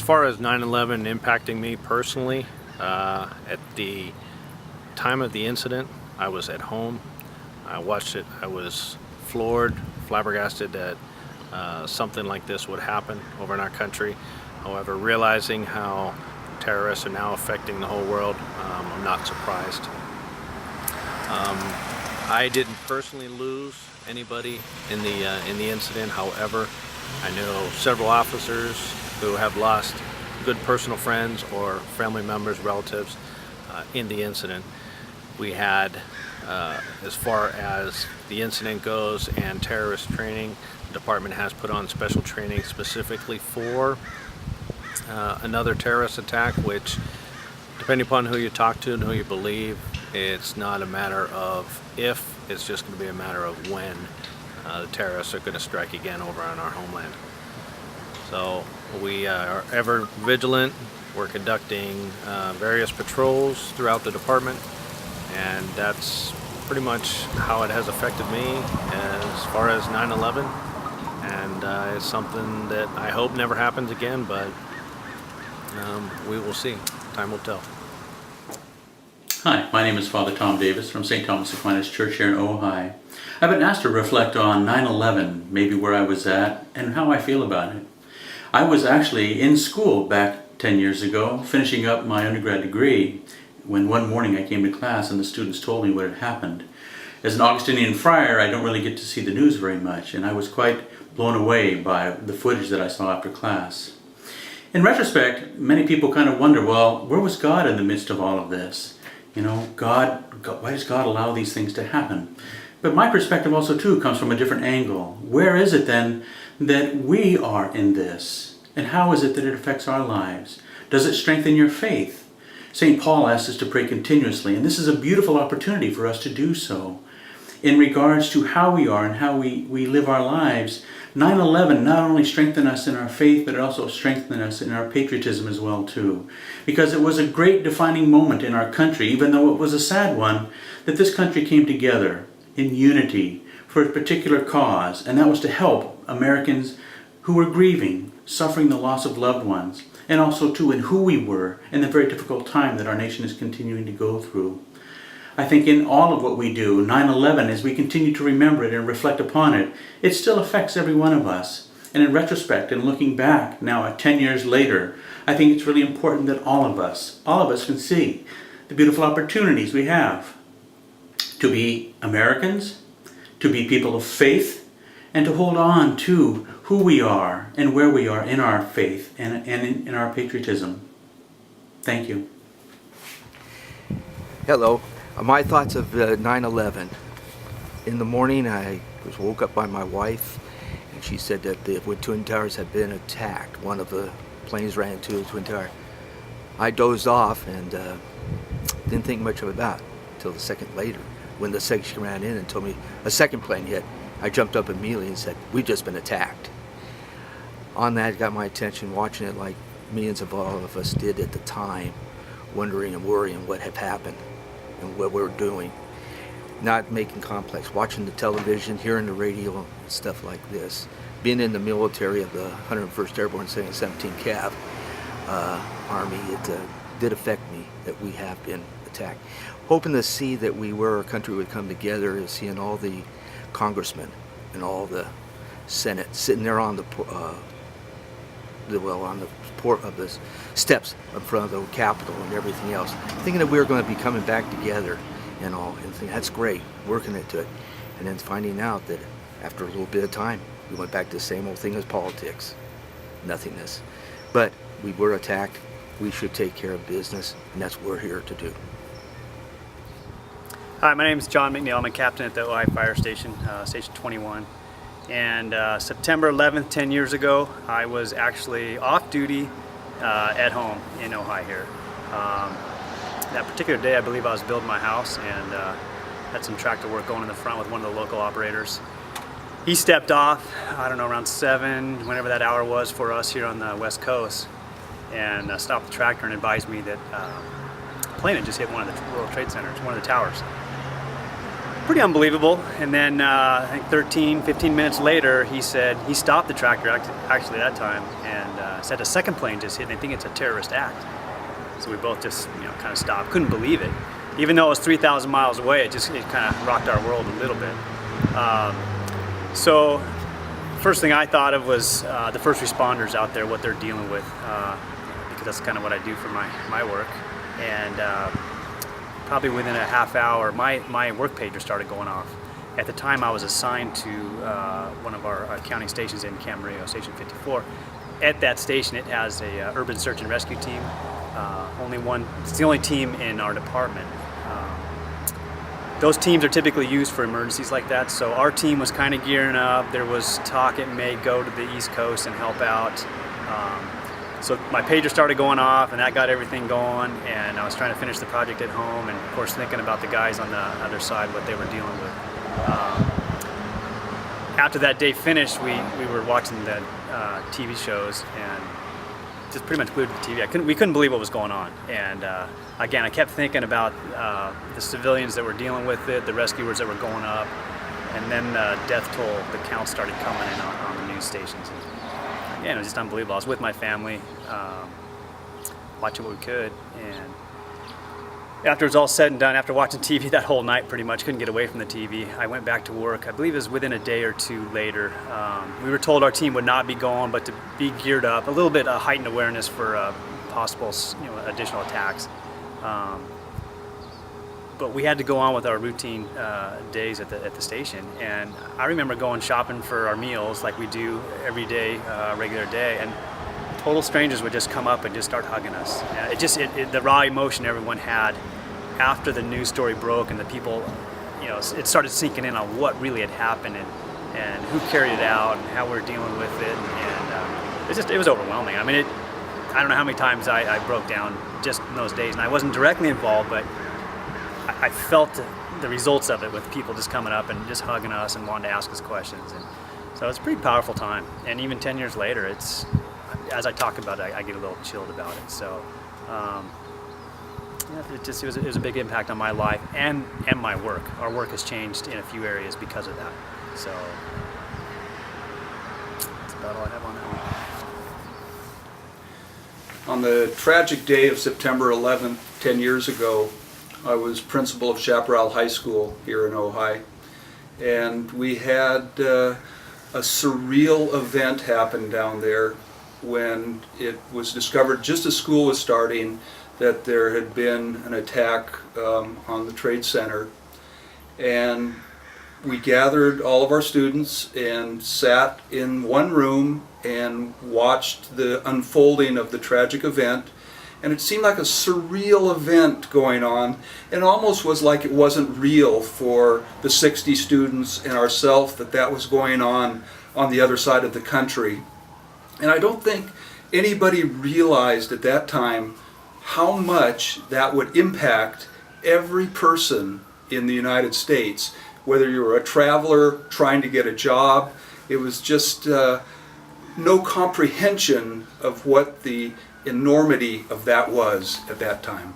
far as 9/11 impacting me personally, at the time of the incident, I was at home. I watched it. I was flabbergasted that something like this would happen over in our country. However, realizing how terrorists are now affecting the whole world, I'm not surprised. I didn't personally lose anybody in the incident. However, I know several officers who have lost good personal friends or family members, relatives in the incident. We had, as far as the incident goes and terrorist training, the department has put on special training specifically for another terrorist attack, which, depending upon who you talk to and who you believe, it's not a matter of if, it's just going to be a matter of when the terrorists are going to strike again over on our homeland. So we are ever vigilant. We're conducting various patrols throughout the department, and that's pretty much how it has affected me as far as 9/11, and it's something that I hope never happens again, but we will see. Time will tell. Hi, my name is Father Tom Davis from St. Thomas Aquinas Church here in Ojai. I've been asked to reflect on 9/11, maybe where I was at and how I feel about it. I was actually in school back 10 years ago, finishing up my undergrad degree, when one morning I came to class and the students told me what had happened. As an Augustinian friar, I don't really get to see the news very much, and I was quite blown away by the footage that I saw after class. In retrospect, many people kind of wonder, well, where was God in the midst of all of this? You know, God, why does God allow these things to happen? But my perspective also too comes from a different angle. Where is it then that we are in this? And how is it that it affects our lives? Does it strengthen your faith? St. Paul asks us to pray continuously, and this is a beautiful opportunity for us to do so. In regards to how we are and how we live our lives, 9/11 not only strengthened us in our faith, but it also strengthened us in our patriotism as well too. Because it was a great defining moment in our country, even though it was a sad one, that this country came together in unity for a particular cause, and that was to help Americans who were grieving, suffering the loss of loved ones, and also too in who we were in the very difficult time that our nation is continuing to go through. I think in all of what we do, 9/11, as we continue to remember it and reflect upon it, it still affects every one of us. And in retrospect, and looking back now at 10 years later, I think it's really important that all of us can see the beautiful opportunities we have to be Americans, to be people of faith, and to hold on to who we are and where we are in our faith and in our patriotism. Thank you. Hello. My thoughts of 9/11. In the morning, I was woke up by my wife, and she said that the Twin Towers had been attacked. One of the planes ran into the Twin Tower. I dozed off and didn't think much of that until the second later, when the section ran in and told me a second plane hit. I jumped up immediately and said, "We've just been attacked." On that, it got my attention, watching it like millions of all of us did at the time, wondering and worrying what had happened and what we're doing. Not making complex, watching the television, hearing the radio and stuff like this. Being in the military of the 101st Airborne 17 Cav Army, it did affect me that we have been attacked. Hoping to see that our country would come together, is seeing all the congressmen and all the Senate sitting there on the port of the steps in front of the Capitol and everything else, thinking that we were going to be coming back together and all, and thinking, that's great, working into it, and then finding out that after a little bit of time, we went back to the same old thing as politics, nothingness. But we were attacked. We should take care of business, and that's what we're here to do. Hi, my name is John McNeil. I'm a captain at the Ojai Fire Station, Station 21. And September 11th, 10 years ago, I was actually off duty at home in Ojai here. That particular day, I believe I was building my house and had some tractor work going in the front with one of the local operators. He stepped off, I don't know, around 7, whenever that hour was for us here on the West Coast, and stopped the tractor and advised me that a plane had just hit one of the World Trade Centers, one of the towers. pretty unbelievable. And then I think 15 minutes later, he said he stopped the tractor actually that time and said a second plane just hit, and I think it's a terrorist act. So we both just kind of stopped, couldn't believe it. Even though it was 3,000 miles away, it kind of rocked our world a little bit. So first thing I thought of was the first responders out there, what they're dealing with, because that's kind of what I do for my work. And probably within a half hour, my work pager started going off. At the time, I was assigned to one of our county stations in Camarillo, Station 54. At that station, it has a urban search and rescue team. It's the only team in our department. Those teams are typically used for emergencies like that, so our team was kind of gearing up. There was talk it may go to the East Coast and help out. So my pager started going off, and that got everything going, and I was trying to finish the project at home, and of course thinking about the guys on the other side, what they were dealing with. After that day finished, we were watching the TV shows, and just pretty much glued to the TV. We couldn't believe what was going on. And again, I kept thinking about the civilians that were dealing with it, the rescuers that were going up, and then the death toll, the counts started coming in on the news stations. And again, it was just unbelievable. I was with my family, watching what we could, and after it was all said and done, after watching TV that whole night pretty much, couldn't get away from the TV, I went back to work. I believe it was within a day or two later. We were told our team would not be going, but to be geared up, a little bit of heightened awareness for possible additional attacks. But we had to go on with our routine days at the station. And I remember going shopping for our meals like we do every day, regular day, and total strangers would just come up and just start hugging us. The raw emotion everyone had after the news story broke, and the people, it started sinking in on what really had happened and who carried it out and how we're dealing with it. And it was overwhelming. I mean, I don't know how many times I broke down just in those days, and I wasn't directly involved, but I felt the results of it with people just coming up and just hugging us and wanting to ask us questions. And so it's a pretty powerful time. And even 10 years later, as I talk about it, I get a little chilled about it. So it was a big impact on my life and my work. Our work has changed in a few areas because of that. So that's about all I have on that one. On the tragic day of September 11th, 10 years ago, I was principal of Chaparral High School here in Ojai, and we had a surreal event happen down there when it was discovered just as school was starting that there had been an attack on the Trade Center. And we gathered all of our students and sat in one room and watched the unfolding of the tragic event. And it seemed like a surreal event going on, and almost was like it wasn't real for the 60 students and ourselves that was going on the other side of the country. And I don't think anybody realized at that time how much that would impact every person in the United States, whether you were a traveler trying to get a job. It was just no comprehension of what the enormity of that was at that time.